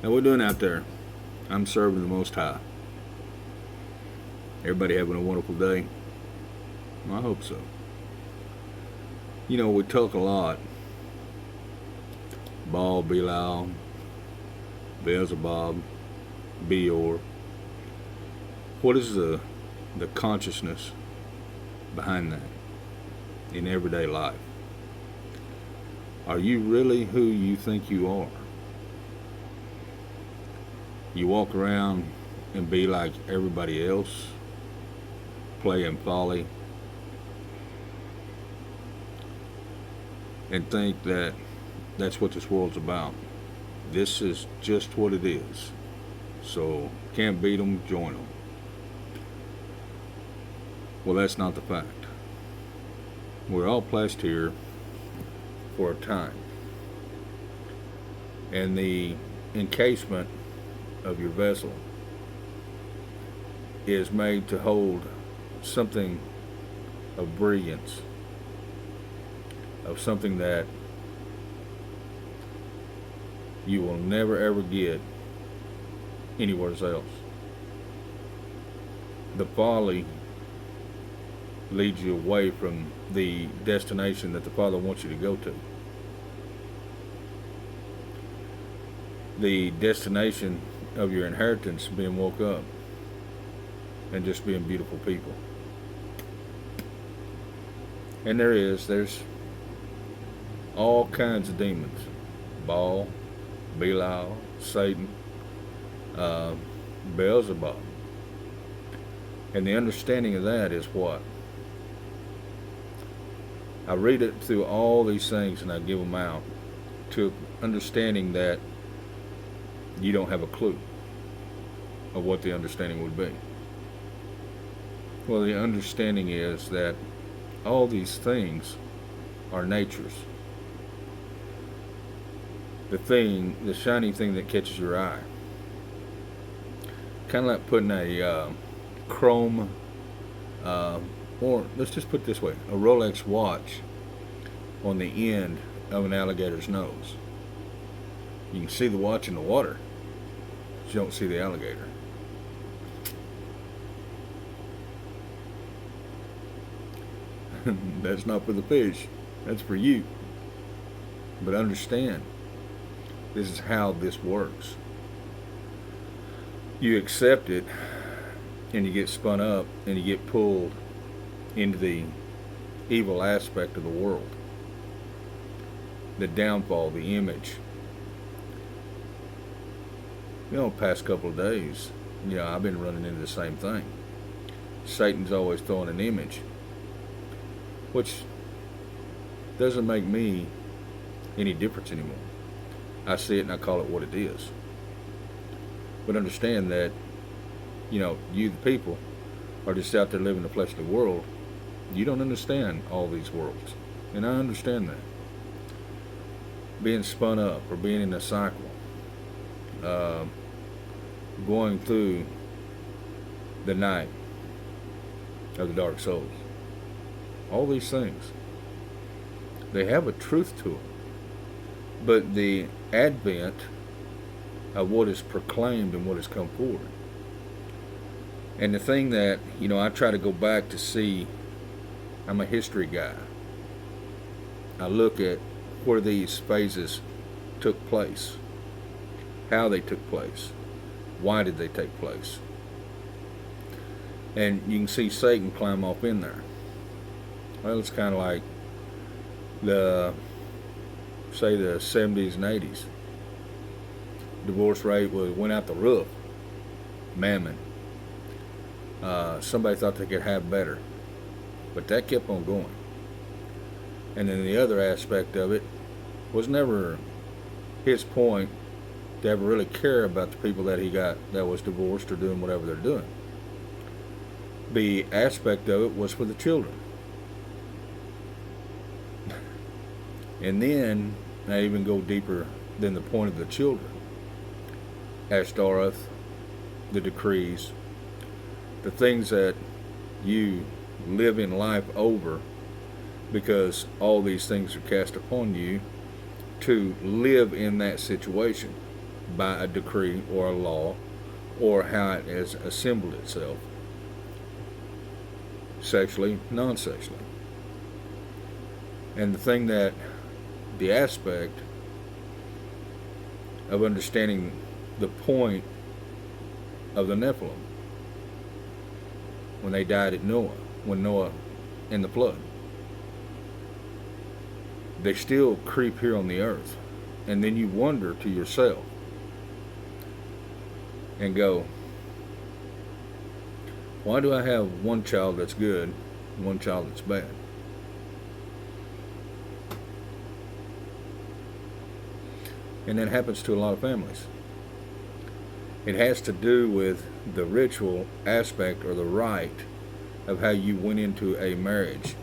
How we doing out there? I'm serving the Most High. Everybody having a wonderful day? Well, I hope so. You know, we talk a lot. Baal, Balaam, Beelzebub, Beor. What is the consciousness behind that in everyday life? Are you really who you think you are? You walk around and be like everybody else, playing folly, and think that that's what this world's about. This is just what it is. So, can't beat them, join them. Well, that's not the fact. We're all placed here for a time. And the encasement of your vessel is made to hold something of brilliance, of something that you will never ever get anywhere else. The folly leads you away from the destination that the Father wants you to go to. The destination of your inheritance being woke up and just being beautiful people. And there's all kinds of demons. Baal, Belial, Satan, Beelzebub. And the understanding of that is what? I read it through all these things and I give them out to understanding that you don't have a clue of what the understanding would be. Well, the understanding is that all these things are natures. The shiny thing that catches your eye. Kind of like putting a chrome, or let's just put it this way, a Rolex watch on the end of an alligator's nose. You can see the watch in the water, but you don't see the alligator. That's not for the fish, that's for you. But understand, this is how this works. You accept it, and you get spun up, and you get pulled into the evil aspect of the world. The downfall, the image. You know, past couple of days, I've been running into the same thing. Satan's always throwing an image, which doesn't make me any difference anymore. I see it and I call it what it is. But understand that, you the people, are just out there living the fleshly world. You don't understand all these worlds. And I understand that. Being spun up or being in a cycle, going through the night of the dark souls. All these things, they have a truth to them. But the advent of what is proclaimed and what has come forward. And the thing that, I try to go back to see, I'm a history guy. I look at where these phases took place, how they took place, why did they take place. And you can see Satan climb off in there. Well, it's kind of like the 70s and 80s. Divorce rate went out the roof. Mammon. Somebody thought they could have better. But that kept on going. And then the other aspect of it was never his point to ever really care about the people that he got that was divorced or doing whatever they're doing. The aspect of it was for the children. And then I even go deeper than the point of the children. Ashtaroth, the decrees, the things that you live in life over because all these things are cast upon you to live in that situation. by a decree or a law, or how it has assembled itself, sexually, non-sexually. And the aspect of understanding the point of the Nephilim when they died at Noah, when Noah in the flood. They still creep here on the earth. And then you wonder to yourself and go, why do I have one child that's good and one child that's bad? And that happens to a lot of families. It has to do with the ritual aspect or the rite of how you went into a marriage.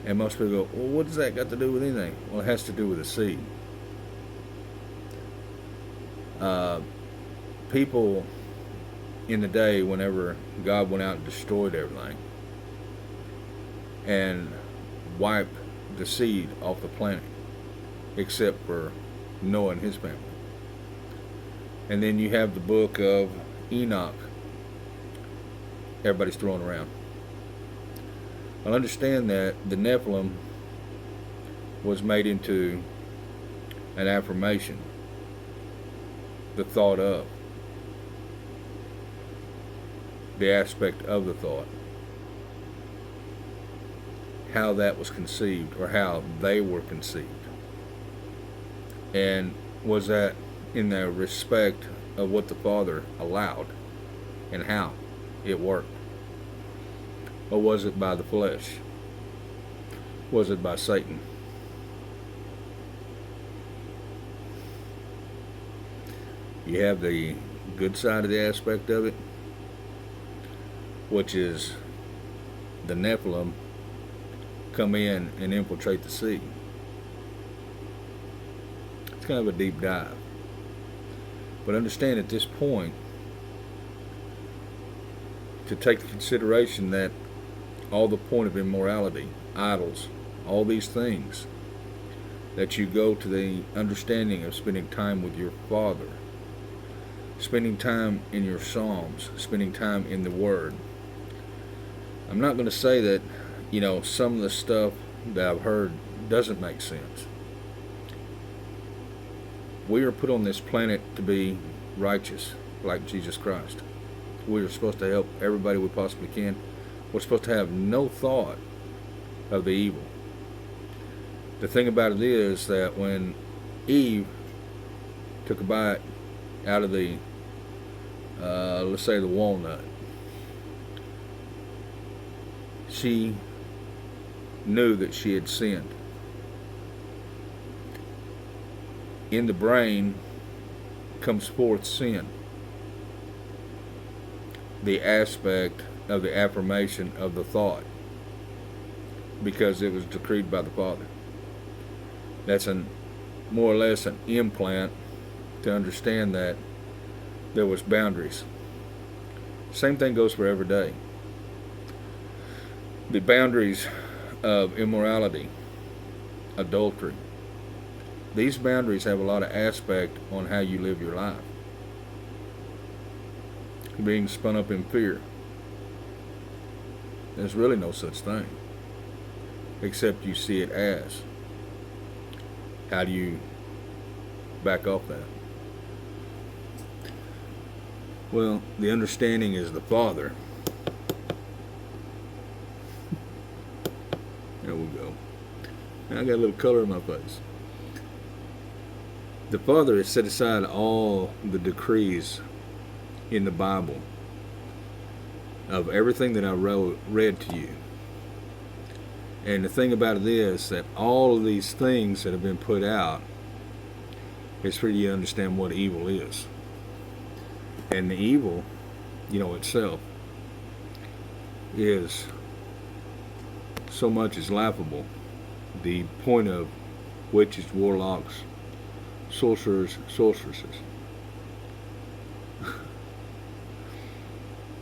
And most people go, well, what does that got to do with anything? Well, it has to do with the seed. People in the day, whenever God went out and destroyed everything and wiped the seed off the planet, except for Noah and his family. And then you have the book of Enoch everybody's throwing around. I'll understand that the Nephilim was made into an affirmation, the thought of, the aspect of the thought, how that was conceived or how they were conceived. And was that in the respect of what the Father allowed and how it worked? Or was it by the flesh? Was it by Satan? You have the good side of the aspect of it, which is the Nephilim come in and infiltrate the sea. It's kind of a deep dive. But understand at this point, to take into consideration that all the point of immorality, idols, all these things, that you go to the understanding of spending time with your Father, spending time in your Psalms, spending time in the Word. I'm not going to say that, some of the stuff that I've heard doesn't make sense. We are put on this planet to be righteous, like Jesus Christ. We are supposed to help everybody we possibly can. We're supposed to have no thought of the evil. The thing about it is that when Eve took a bite out of the, let's say the walnut, she knew that she had sinned. In the brain comes forth sin. The aspect of the affirmation of the thought, because it was decreed by the Father. That's more or less an implant to understand that there was boundaries. Same thing goes for every day. The boundaries of immorality, adultery. These boundaries have a lot of aspect on how you live your life. Being spun up in fear. There's really no such thing, except you see it as. How do you back off that? Well, the understanding is the Father. There we go. Now I got a little color in my face. The Father has set aside all the decrees in the Bible of everything that I read to you. And the thing about it is that all of these things that have been put out is for you to understand what evil is. And the evil, itself is so much is laughable. The point of witches, warlocks, sorcerers, sorceresses.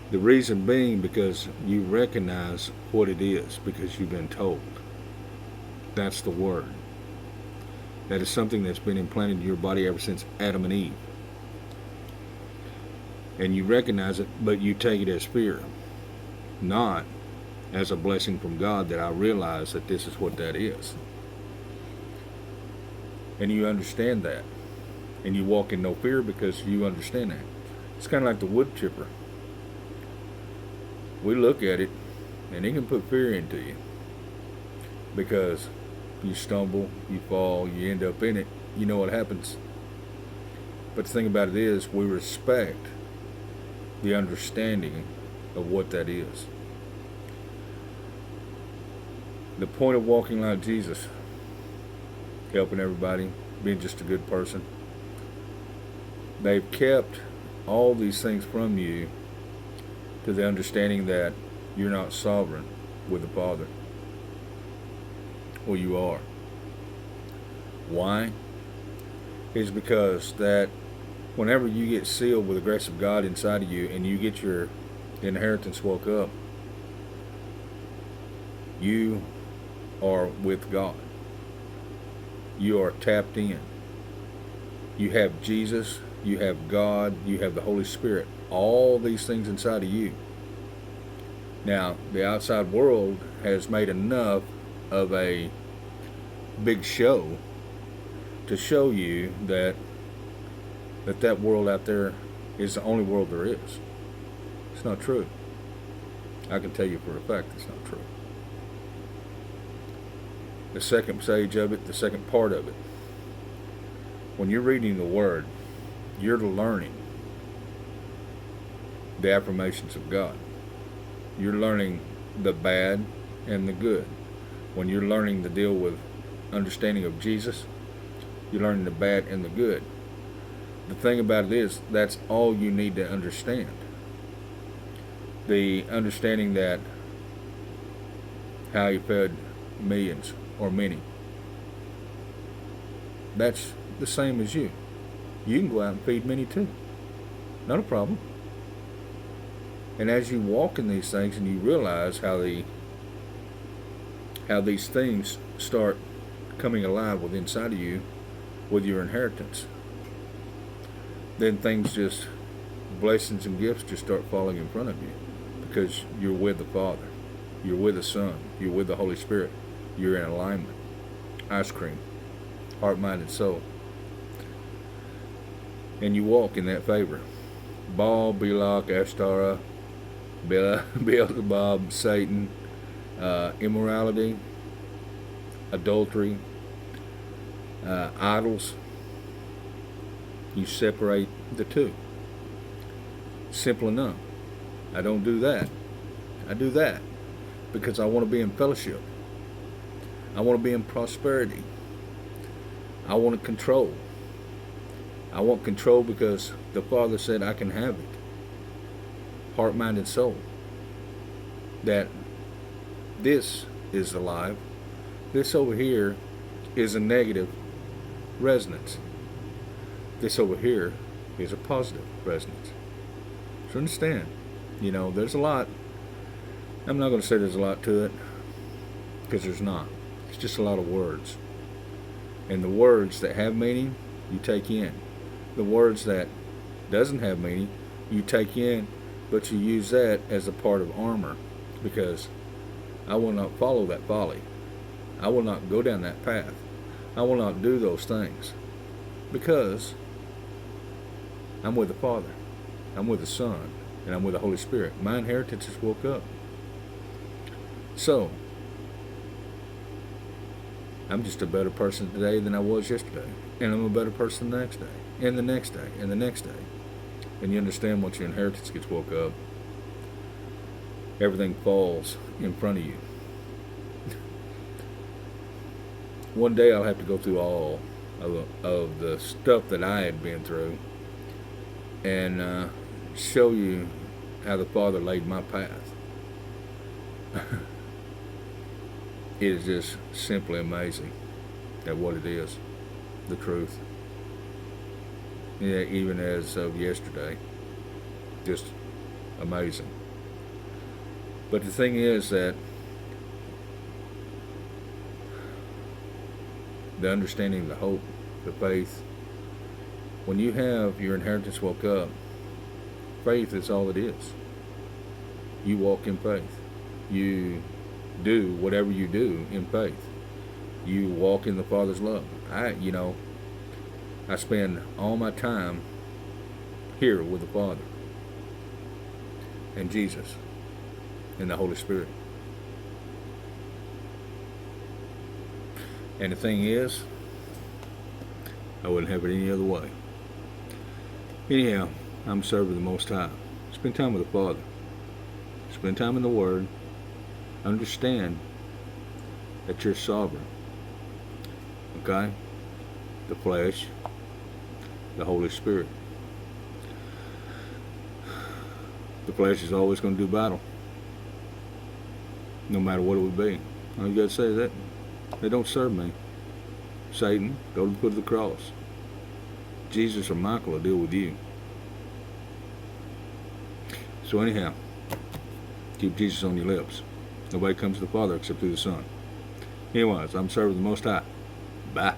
The reason being because you recognize what it is, because you've been told. That's the word. That is something that's been implanted in your body ever since Adam and Eve. And you recognize it, but you take it as fear, not as a blessing from God that I realize that this is what that is. And you understand that. And you walk in no fear because you understand that. It's kind of like the wood chipper. We look at it, and it can put fear into you. Because you stumble, you fall, you end up in it. You know what happens. But the thing about it is, we respect the understanding of what that is. The point of walking like Jesus, helping everybody, being just a good person, they've kept all these things from you to the understanding that you're not sovereign with the Father. Well, you are. Why? It's because that whenever you get sealed with the grace of God inside of you and you get your inheritance woke up, you are with God. You are tapped in. You have Jesus, you have God, you have the Holy Spirit. All these things inside of you. Now, the outside world has made enough of a big show to show you that that world out there is the only world there is. It's not true. I can tell you for a fact it's not true. The second stage of it, the second part of it, when you're reading the Word, you're learning the affirmations of God. You're learning the bad and the good. When you're learning to deal with understanding of Jesus, you're learning the bad and the good. The thing about it is, that's all you need to understand. The understanding that how he fed millions or many. That's the same as you. You can go out and feed many too. Not a problem. And as you walk in these things and you realize how these things start coming alive within inside of you with your inheritance, then things just, blessings and gifts just start falling in front of you because you're with the Father. You're with the Son. You're with the Holy Spirit. You're in alignment. Ice cream. Heart, mind, and soul. And you walk in that favor. Baal, Balak, Ashtoreth, Beelzebub, Satan, immorality, adultery, idols. You separate the two. Simple enough. I don't do that. I do that because I want to be in fellowship. I want to be in prosperity. I want to control. I want control because the Father said I can have it. Heart, mind, and soul. That this is alive. This over here is a negative resonance. This over here is a positive resonance. So understand, there's a lot. I'm not going to say there's a lot to it because there's not. It's just a lot of words. And the words that have meaning, you take in. The words that doesn't have meaning, you take in, but you use that as a part of armor because I will not follow that folly. I will not go down that path. I will not do those things because I'm with the Father. I'm with the Son. And I'm with the Holy Spirit. My inheritance is woke up. So, I'm just a better person today than I was yesterday. And I'm a better person the next day. And the next day. And the next day. And you understand once your inheritance gets woke up, everything falls in front of you. One day I'll have to go through all of the stuff that I had been through and show you how the Father laid my path. It is just simply amazing at what it is, the truth. Yeah, even as of yesterday, just amazing. But the thing is that the understanding, the hope, the faith. When you have your inheritance woke up, faith is all it is. You walk in faith. You do whatever you do in faith. You walk in the Father's love. I spend all my time here with the Father and Jesus and the Holy Spirit. And the thing is, I wouldn't have it any other way. Anyhow, I'm serving the Most High. Spend time with the Father. Spend time in the Word. Understand that you're sovereign. Okay? The flesh, the Holy Spirit. The flesh is always going to do battle, no matter what it would be. All you got to say is that they don't serve me. Satan, go to the foot of the cross. Jesus or Michael will deal with you. So anyhow, keep Jesus on your lips. Nobody comes to the Father except through the Son. Anyways, I'm serving the Most High. Bye.